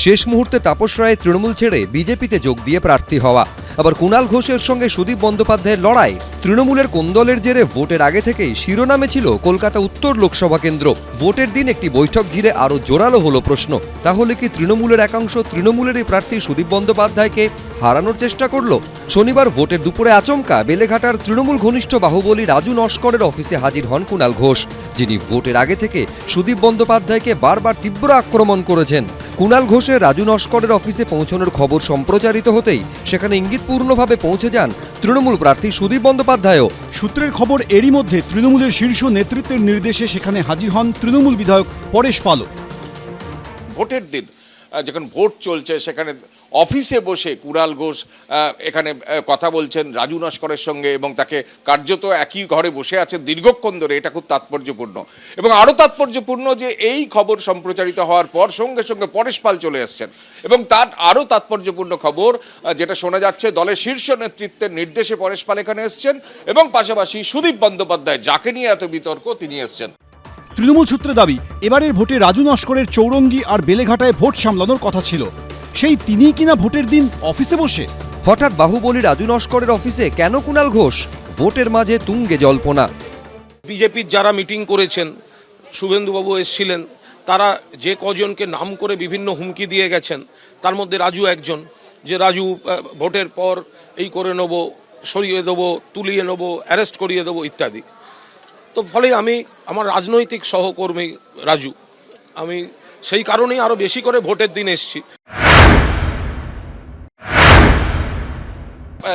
শেষ মুহূর্তে তাপস রায়ের তৃণমূল ছেড়ে বিজেপিতে যোগ দিয়ে প্রার্থী হওয়া, আবার কুণাল ঘোষের সঙ্গে সুদীপ বন্দ্যোপাধ্যায়ের লড়াই। তৃণমূলের কোন্দলের জেরে ভোটের আগে থেকেই শিরোনামে ছিল কলকাতা উত্তর লোকসভা কেন্দ্র। ভোটের দিন একটি বৈঠক ঘিরে আরও জোরালো হলো প্রশ্ন, তাহলে কি তৃণমূলের একাংশ তৃণমূলেরই প্রার্থী সুদীপ বন্দ্যোপাধ্যায়কে হারানোর চেষ্টা করল? শনিবার ভোটের দুপুরে আচমকা বেলেঘাটার তৃণমূল ঘনিষ্ঠ বাহুবলী রাজু নস্করের অফিসে হাজির হন কুণাল ঘোষ, যিনি ভোটের আগে থেকে সুদীপ বন্দ্যোপাধ্যায়কে বারবার তীব্র আক্রমণ করেছেন। কুণাল ঘোষের রাজু নস্করের অফিসে পৌঁছানোর খবর সম্প্রচারিত হতেই সেখানে ইঙ্গিতপূর্ণভাবে পৌঁছে যান তৃণমূল প্রার্থী সুদীপ বন্দ্যোপাধ্যায়ও। সূত্রের খবর, এরই মধ্যে তৃণমূলের শীর্ষ নেতৃত্বের নির্দেশে সেখানে হাজির হন তৃণমূল বিধায়ক পরেশ পালও। ভোটের দিন যখন ভোট চলছে সেখানে অফিসে বসে কুণাল ঘোষ এখানে কথা বলছেন রাজু নস্করের সঙ্গে এবং তাকে কার্যত একই ঘরে বসে আছেন দীর্ঘক্ষণ ধরে, এটা খুব তাৎপর্যপূর্ণ। এবং আরও তাৎপর্যপূর্ণ যে এই খবর সম্প্রচারিত হওয়ার পর সঙ্গে সঙ্গে পরেশ পাল চলে এসছেন এবং তার আরও তাৎপর্যপূর্ণ খবর যেটা শোনা যাচ্ছে, দলের শীর্ষ নেতৃত্বের নির্দেশে পরেশ পাল এখানে এসছেন এবং পাশাপাশি সুদীপ বন্দ্যোপাধ্যায় যাকে নিয়ে এত বিতর্ক তিনি এসছেন। তৃণমূল সূত্রে দাবি, এবারের ভোটে রাজু নস্করের চৌরঙ্গি আর বেলেঘাটায় ভোট সামলানোর কথা ছিল, সেই তিনিই কিনা ভোটের দিন অফিসে বসে। হঠাৎ বাহুবলী রাজু নস্করের অফিসে কেন কুণাল ঘোষ? ভোটের মাঝে তুঙ্গে জল্পনা। বিজেপির যারা মিটিং করেছেন, শুভেন্দুবাবু এসেছিলেন, তারা যে কজনকে নাম করে বিভিন্ন হুমকি দিয়ে গেছেন, তার মধ্যে রাজু একজন, যে রাজু ভোটের পর এই করে নেবো, সরিয়ে দেবো, তুলিয়ে নেবো, অ্যারেস্ট করিয়ে দেবো ইত্যাদি। তো ফলে আমি আমার রাজনৈতিক সহকর্মী রাজু, আমি সেই কারণেই আরো বেশি করে ভোটের দিন এসেছি।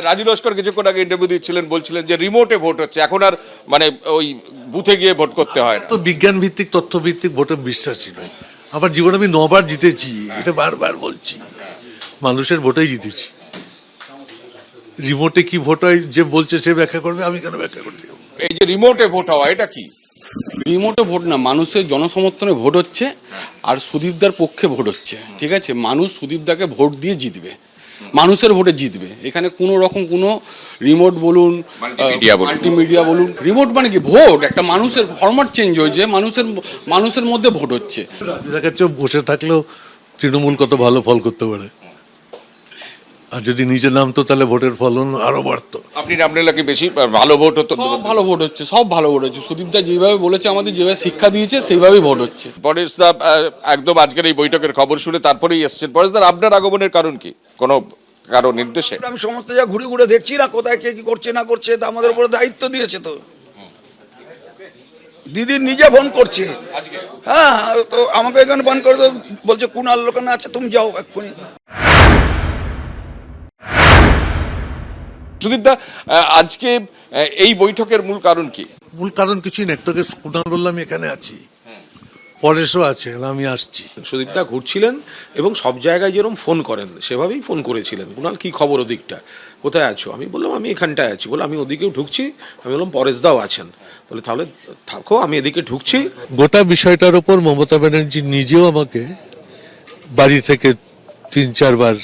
রাজু নস্কর কিছুক্ষণ আগে ইন্টারভিউ দিচ্ছিলেন, বলছিলেন যে রিমোটে ভোট হচ্ছে, এখন আর মানে ওই বুথে গিয়ে ভোট করতে হয় না। তো বিজ্ঞান ভিত্তিক তথ্য ভিত্তিক ভোটে বিশ্বাসী নয়। আমার জীবনে আমি 9 বার জিতেছি, এটা বারবার বলছি, মানুষের ভোটেই জিতেছি। রিমোটে কি ভোট হয় যে বলছে সে ব্যাখ্যা করবে, আমি কেন ব্যাখ্যা করতে যাবো? এই যে রিমোটে ভোট হওয়া, এটা কি? রিমোটে ভোট না, মানুষের জনসমর্থনে ভোট হচ্ছে আর সুদীপদার পক্ষে ভোট হচ্ছে। ঠিক আছে, মানুষ সুদীপদাকে ভোট দিয়ে জিতবে, মানুষের ভোটে জিতবে। এখানে কোনো রকম কোনো রিমোট বলুন, মাল্টিমিডিয়া বলুন, রিমোট মানে কি ভোট, একটা মানুষের ফরম্যাট চেঞ্জ হয়েছে, মানুষের মধ্যে ভোট হচ্ছে। দেখাচ্ছে বসে থাকলেও তৃণমূল কত ভালো ফল করতে পারে, আর যদি নিজে নামতো তাহলে ভোটের ফলন আরো বাড়তো। আপনি নামলে কি বেশি ভালো ভোট হতো? সব ভালো ভোট হচ্ছে, সব ভালো ভোট হচ্ছে। সুদীপদা যেভাবে বলেছে, আমাদের যেভাবে শিক্ষা দিয়েছে, সেইভাবেই ভোট হচ্ছে। পরেশদা একদম আজকের এই বৈঠকের খবর শুনে তারপরেই এসছেন। পরেশদা, আপনার আগমনের কারণ কি? কোনো কারো নির্দেশে? আমি সমস্ত জায়গা ঘুরে ঘুরে দেখছি না কোথায় কে কি করছে না করছে, তা আমাদের উপরে দায়িত্ব দিয়েছে। তো দিদি নিজে ফোন করছে, হ্যাঁ, তো আমাকে এখানে ফোন করে বলছে কুণাল লোকানে আছে, তুমি যাও এক্ষুনি। সুদীপদা, আজকে এই বৈঠকের মূল কারণ কি? মূল কারণ কিছুই না, তোকে কুণাল বললাম এখানে আছি, পরেশও আছে, আমি আসছি। সুদীপদা ঘুরছিলেন এবং সব জায়গায় যেরকম ফোন করেন সেভাবেই ফোন করেছিলেন, কুণাল কি খবর ওদিকটা, কোথায় আছো? আমি বললাম আমি এখানটায় আছি। বলে আমি ওদিকেও ঢুকছি। আমি বললাম পরেশদাও আছেন। বলে তাহলে থাকো, আমি এদিকে ঢুকছি। গোটা বিষয়টার উপর মমতা ব্যানার্জি নিজেও আমাকে বাড়ি থেকে 3-4 বার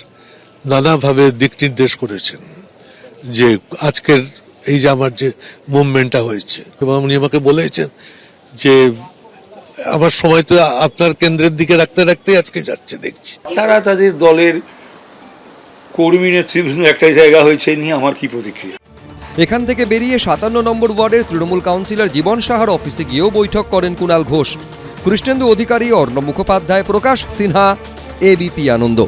নানাভাবে দিক নির্দেশ করেছেন যে আজকের এই যে আমার যে মুভমেন্টটা হয়েছে, এবং উনি আমাকে বলেছেন যে আমার সময় তো আপনার কেন্দ্রের দিকে রাখতে রাখতে আজকে যাচ্ছে দেখছি। তারা তাদের দলের কর্মী নেতৃবৃন্দ একটাই জায়গা হয়েছে নিয়ে আমার কি প্রতিক্রিয়া? এখান থেকে বেরিয়ে 57 নম্বর ওয়ার্ডের তৃণমূল কাউন্সিলর জীবন সাহার অফিসে গিয়েও বৈঠক করেন কুণাল ঘোষ। কৃষ্ণেন্দু অধিকারী, অর্ণব মুখোপাধ্যায়, প্রকাশ সিনহা, এবিপি আনন্দ।